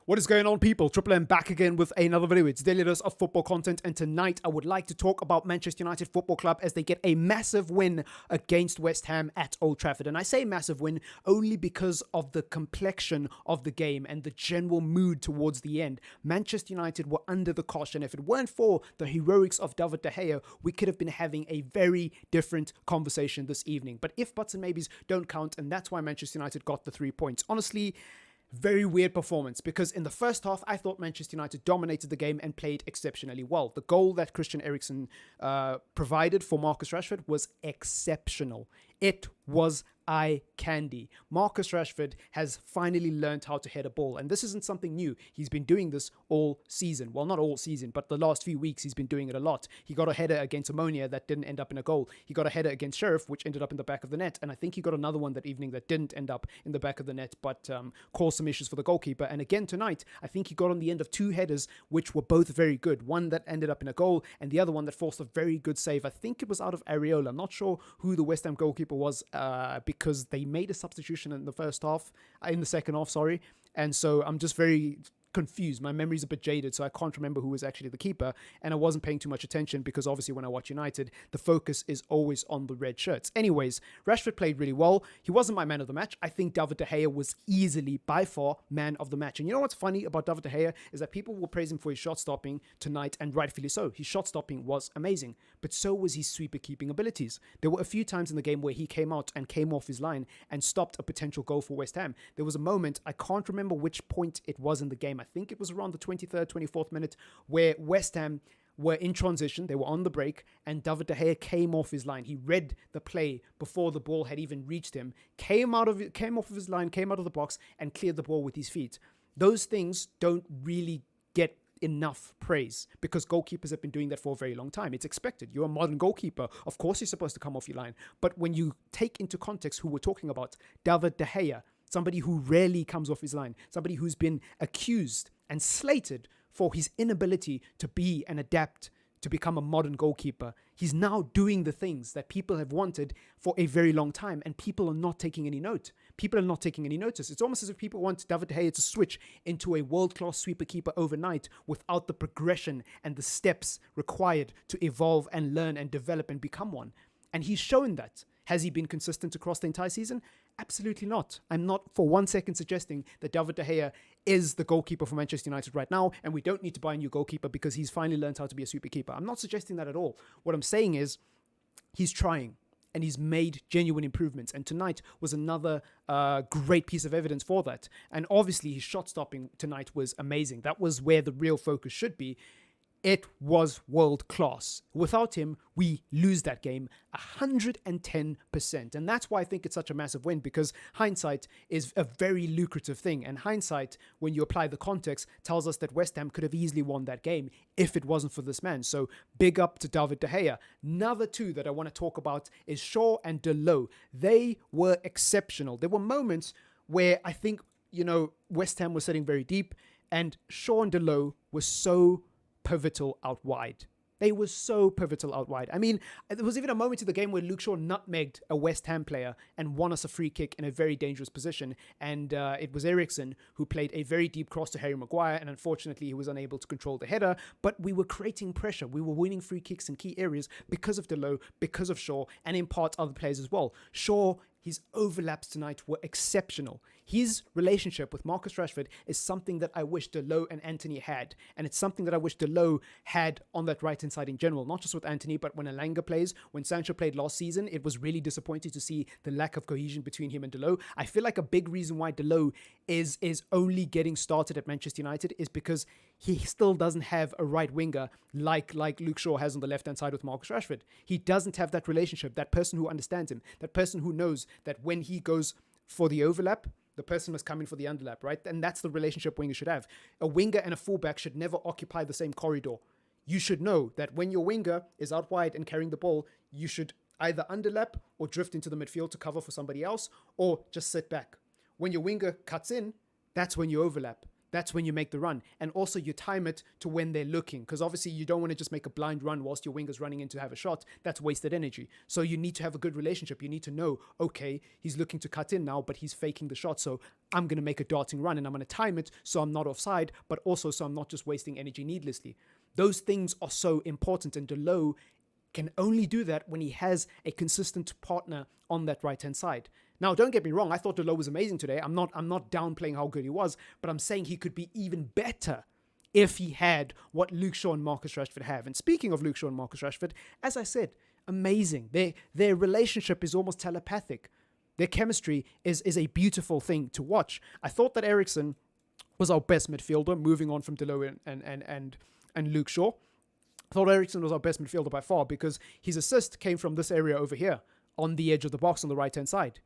What is going on, people? TripleM back again with another video. It's daily dose of football content, and tonight I would like to talk about Manchester United Football Club as they get a massive win against West Ham at Old Trafford. And I say massive win only because of the complexion of the game and the general mood towards the end. Manchester United were under the cosh, and if it weren't for the heroics of David De Gea, we could have been having a very different conversation this evening. But if buts and maybes don't count, and that's why Manchester United got the 3 points. Honestly, very weird performance, because in the first half, I thought Manchester United dominated the game and played exceptionally well. The goal that Christian Eriksen provided for Marcus Rashford was exceptional. It was eye candy. Marcus Rashford has finally learned how to head a ball, and this isn't something new. He's been doing this all season. Well, not all season, but the last few weeks he's been doing it a lot. He got a header against Ammonia that didn't end up in a goal. He got a header against Sheriff, which ended up in the back of the net, and I think he got another one that evening that didn't end up in the back of the net, but caused some issues for the goalkeeper. And again tonight, I think he got on the end of two headers, which were both very good. One that ended up in a goal, and the other one that forced a very good save. I think it was out of Areola. I'm not sure who the West Ham goalkeeper was, because they made a substitution in the second half, sorry. And so I'm just very confused. My memory's a bit jaded, so I can't remember who was actually the keeper, and I wasn't paying too much attention because obviously when I watch United, the focus is always on the red shirts. Anyways, Rashford played really well. He wasn't my man of the match. I think David De Gea was easily, by far, man of the match. And you know what's funny about David De Gea is that people will praise him for his shot stopping tonight, and rightfully so. His shot stopping was amazing, but so was his sweeper keeping abilities. There were a few times in the game where he came out and came off his line and stopped a potential goal for West Ham. There was a moment, I can't remember which point it was in the game. I think it was around the 23rd, 24th minute, where West Ham were in transition. They were on the break, and David De Gea came off his line. He read the play before the ball had even reached him, came off of his line, came out of the box, and cleared the ball with his feet. Those things don't really get enough praise because goalkeepers have been doing that for a very long time. It's expected. You're a modern goalkeeper. Of course, you're supposed to come off your line. But when you take into context who we're talking about, David De Gea, somebody who rarely comes off his line, somebody who's been accused and slated for his inability to be and adapt to become a modern goalkeeper. He's now doing the things that people have wanted for a very long time, and people are not taking any note. People are not taking any notice. It's almost as if people want David De Gea to switch into a world-class sweeper keeper overnight without the progression and the steps required to evolve and learn and develop and become one. And he's shown that. Has he been consistent across the entire season? Absolutely not. I'm not for 1 second suggesting that David De Gea is the goalkeeper for Manchester United right now, and we don't need to buy a new goalkeeper because he's finally learned how to be a sweeper keeper. I'm not suggesting that at all. What I'm saying is he's trying, and he's made genuine improvements. And tonight was another great piece of evidence for that. And obviously his shot stopping tonight was amazing. That was where the real focus should be. It was world class. Without him, we lose that game 110%. And that's why I think it's such a massive win, because hindsight is a very lucrative thing. And hindsight, when you apply the context, tells us that West Ham could have easily won that game if it wasn't for this man. So big up to David De Gea. Another two that I want to talk about is Shaw and Delot. They were exceptional. There were moments where I think, West Ham was sitting very deep, and Shaw and Delot were so pivotal out wide. They were so pivotal out wide. I mean, there was even a moment in the game where Luke Shaw nutmegged a West Ham player and won us a free kick in a very dangerous position. And it was Eriksen who played a very deep cross to Harry Maguire, and unfortunately he was unable to control the header. But we were creating pressure. We were winning free kicks in key areas because of Delot, because of Shaw, and in part other players as well. Shaw, his overlaps tonight were exceptional. His relationship with Marcus Rashford is something that I wish Delot and Antony had. And it's something that I wish Delot had on that right-hand side in general. Not just with Antony, but when Elanga plays. When Sancho played last season, it was really disappointing to see the lack of cohesion between him and Delot. I feel like a big reason why Delot is only getting started at Manchester United is because he still doesn't have a right winger like Luke Shaw has on the left-hand side with Marcus Rashford. He doesn't have that relationship, that person who understands him, that person who knows that when he goes for the overlap, the person must come in for the underlap, right? And that's the relationship winger should have. A winger and a fullback should never occupy the same corridor. You should know that when your winger is out wide and carrying the ball, you should either underlap or drift into the midfield to cover for somebody else, or just sit back. When your winger cuts in, that's when you overlap. that's when you make the run. And also you time it to when they're looking, because obviously you don't want to just make a blind run whilst your winger's running in to have a shot. That's wasted energy. So you need to have a good relationship. You need to know, okay, he's looking to cut in now, but he's faking the shot. So I'm going to make a darting run and I'm going to time it so I'm not offside, but also so I'm not just wasting energy needlessly. Those things are so important, and Delo can only do that when he has a consistent partner on that right-hand side. Now, don't get me wrong. I thought Delo was amazing today. I'm not downplaying how good he was, but I'm saying he could be even better if he had what Luke Shaw and Marcus Rashford have. And speaking of Luke Shaw and Marcus Rashford, as I said, amazing. Their relationship is almost telepathic. Their chemistry is a beautiful thing to watch. I thought that Eriksen was our best midfielder, moving on from Delo and Luke Shaw. I thought Eriksen was our best midfielder by far because his assist came from this area over here on the edge of the box on the right-hand side.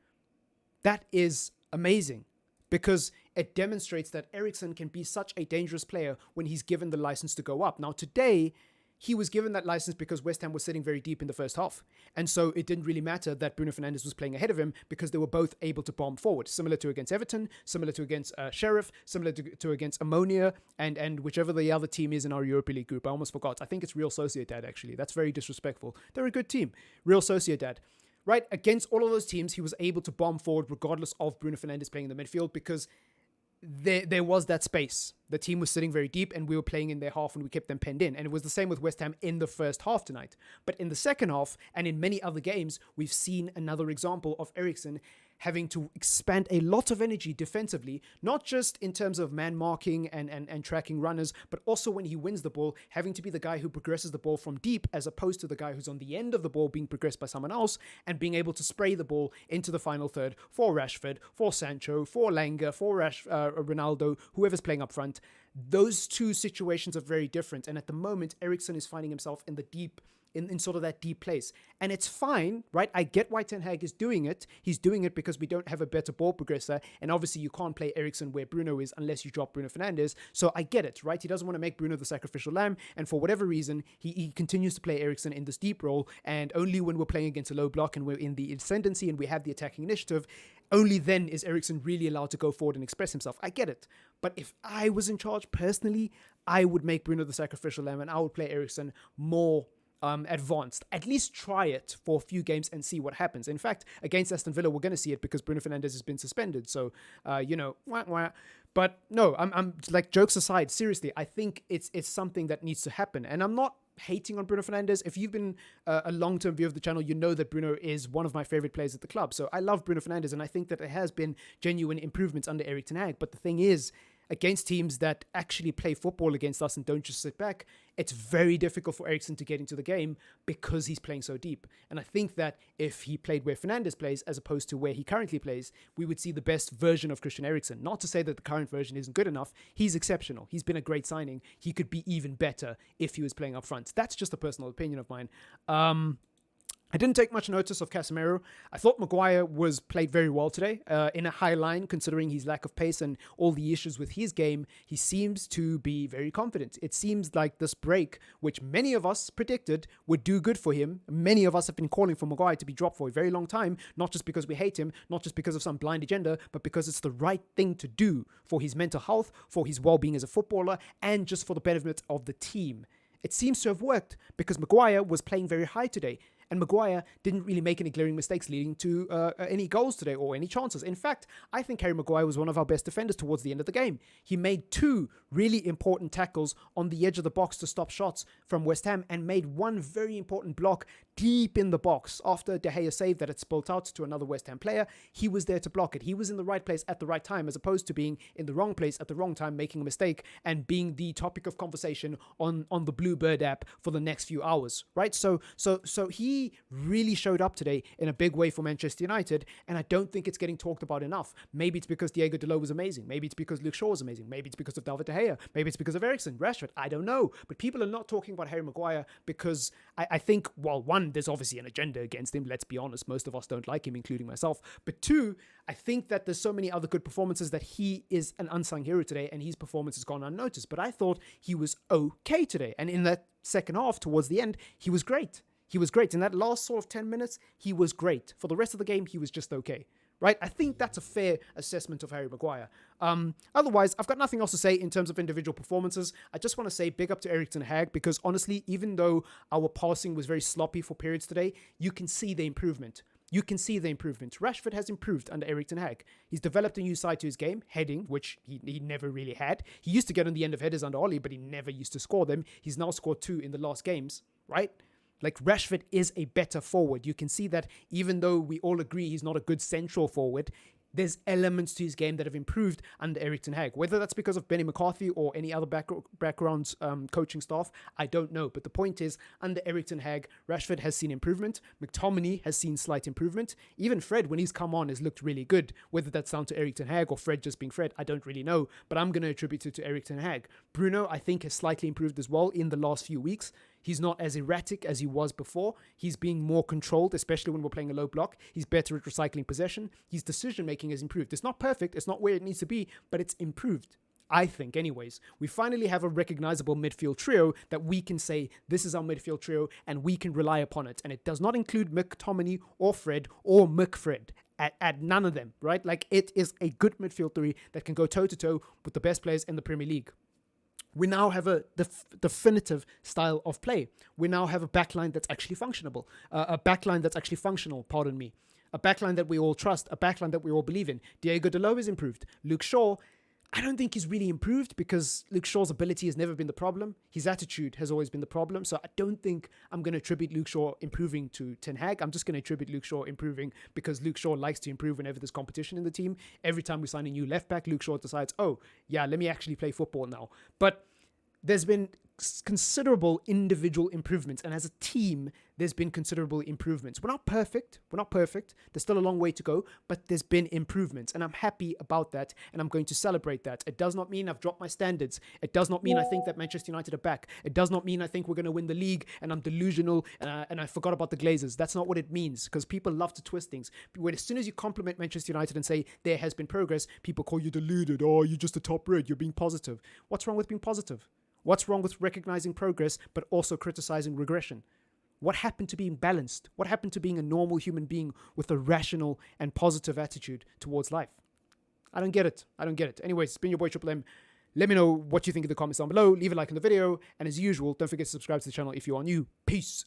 That is amazing because it demonstrates that Eriksen can be such a dangerous player when he's given the license to go up. Now, today, he was given that license because West Ham was sitting very deep in the first half. And so it didn't really matter that Bruno Fernandes was playing ahead of him because they were both able to bomb forward, similar to against Everton, similar to against Sheriff, similar to against Ammonia, and whichever the other team is in our Europa League group. I almost forgot. I think it's Real Sociedad, actually. That's very disrespectful. They're a good team. Real Sociedad. Right? Against all of those teams, he was able to bomb forward regardless of Bruno Fernandes playing in the midfield because there was that space. The team was sitting very deep and we were playing in their half and we kept them penned in. And it was the same with West Ham in the first half tonight. But in the second half and in many other games, we've seen another example of Eriksen having to expand a lot of energy defensively, not just in terms of man marking and tracking runners, but also when he wins the ball, having to be the guy who progresses the ball from deep as opposed to the guy who's on the end of the ball being progressed by someone else and being able to spray the ball into the final third for Rashford, for Sancho, for Langer, for Ronaldo, whoever's playing up front. Those two situations are very different. And at the moment, Eriksen is finding himself in the deep, in sort of that deep place. And it's fine, right? I get why Ten Hag is doing it. He's doing it because we don't have a better ball progressor. And obviously you can't play Eriksen where Bruno is unless you drop Bruno Fernandes. So I get it, right? He doesn't want to make Bruno the sacrificial lamb. And for whatever reason, he continues to play Eriksen in this deep role. And only when we're playing against a low block and we're in the ascendancy and we have the attacking initiative, only then is Eriksen really allowed to go forward and express himself. I get it. But if I was in charge personally, I would make Bruno the sacrificial lamb and I would play Eriksen more advanced. At least try it for a few games and see what happens. In fact, against Aston Villa, we're going to see it because Bruno Fernandes has been suspended. So, wah, wah. But no, I'm like, jokes aside, seriously, I think it's something that needs to happen. And I'm not hating on Bruno Fernandes. If you've been a long-term viewer of the channel, you know that Bruno is one of my favorite players at the club. So I love Bruno Fernandes, and I think that there has been genuine improvements under Erik ten Hag. But the thing is, against teams that actually play football against us and don't just sit back, it's very difficult for Eriksen to get into the game because he's playing so deep. And I think that if he played where Fernandes plays as opposed to where he currently plays, we would see the best version of Christian Eriksen. Not to say that the current version isn't good enough. He's exceptional. He's been a great signing. He could be even better if he was playing up front. That's just a personal opinion of mine. I didn't take much notice of Casemiro. I thought Maguire was played very well today in a high line, considering his lack of pace and all the issues with his game. He seems to be very confident. It seems like this break, which many of us predicted would do good for him. Many of us have been calling for Maguire to be dropped for a very long time, not just because we hate him, not just because of some blind agenda, but because it's the right thing to do for his mental health, for his well-being as a footballer, and just for the benefit of the team. It seems to have worked because Maguire was playing very high today. And Maguire didn't really make any glaring mistakes leading to any goals today or any chances. In fact, I think Harry Maguire was one of our best defenders towards the end of the game. He made two really important tackles on the edge of the box to stop shots from West Ham and made one very important block deep in the box. After De Gea saved that it spilt out to another West Ham player, he was there to block it. He was in the right place at the right time as opposed to being in the wrong place at the wrong time, making a mistake and being the topic of conversation on the Bluebird app for the next few hours, right? So he really showed up today in a big way for Manchester United, and I don't think it's getting talked about enough. Maybe it's because Diego Dalot was amazing. Maybe it's because Luke Shaw was amazing. Maybe it's because of David De Gea. Maybe it's because of Eriksen, Rashford. I don't know. But people are not talking about Harry Maguire because I think, well, one, there's obviously an agenda against him. Let's be honest. Most of us don't like him, including myself. But two, I think that there's so many other good performances that he is an unsung hero today, and his performance has gone unnoticed. But I thought he was okay today. And in that second half, towards the end, he was great. He was great. In that last sort of 10 minutes, he was great. For the rest of the game, he was just okay. right? I think that's a fair assessment of Harry Maguire. Otherwise, I've got nothing else to say in terms of individual performances. I just want to say big up to Erik ten Hag, because honestly, even though our passing was very sloppy for periods today, you can see the improvement. You can see the improvement. Rashford has improved under Erik ten Hag. He's developed a new side to his game, heading, which he never really had. He used to get on the end of headers under Oli, but he never used to score them. He's now scored 2 in the last games, right? Like, Rashford is a better forward. You can see that even though we all agree he's not a good central forward, there's elements to his game that have improved under Erik ten Hag. Whether that's because of Benny McCarthy or any other background coaching staff, I don't know. But the point is, under Erik ten Hag, Rashford has seen improvement. McTominay has seen slight improvement. Even Fred, when he's come on, has looked really good. Whether that's down to Erik ten Hag or Fred just being Fred, I don't really know. But I'm going to attribute it to Erik ten Hag. Bruno, I think, has slightly improved as well in the last few weeks. He's not as erratic as he was before. He's being more controlled, especially when we're playing a low block. He's better at recycling possession. His decision-making has improved. It's not perfect. It's not where it needs to be, but it's improved. I think, anyways. We finally have a recognizable midfield trio that we can say, this is our midfield trio, and we can rely upon it. And it does not include McTominay or Fred or McFred. At none of them, right? Like, it is a good midfield three that can go toe-to-toe with the best players in the Premier League. We now have a definitive style of play. We now have a backline that's actually functional. A backline that's actually functional, pardon me. A backline that we all trust. A backline that we all believe in. Diego Dalot has improved. Luke Shaw, I don't think he's really improved, because Luke Shaw's ability has never been the problem. His attitude has always been the problem. So I don't think I'm going to attribute Luke Shaw improving to Ten Hag. I'm just going to attribute Luke Shaw improving because Luke Shaw likes to improve whenever there's competition in the team. Every time we sign a new left back, Luke Shaw decides, oh, yeah, let me actually play football now. But there's been considerable individual improvements, and as a team, there's been considerable improvements. We're not perfect. There's still a long way to go, but there's been improvements, and I'm happy about that, and I'm going to celebrate that. It does not mean I've dropped my standards. It does not mean I think that Manchester United are back. It does not mean I think we're going to win the league, and I'm delusional, and I forgot about the Glazers. That's not what it means, because people love to twist things. When as soon as you compliment Manchester United and say there has been progress, people call you deluded. Oh, you're just a top red. You're being positive. What's wrong with being positive? What's wrong with recognizing progress, but also criticizing regression? What happened to being balanced? What happened to being a normal human being with a rational and positive attitude towards life? I don't get it. Anyways, it's been your boy TripleM. Let me know what you think in the comments down below. Leave a like on the video. And as usual, don't forget to subscribe to the channel if you are new. Peace.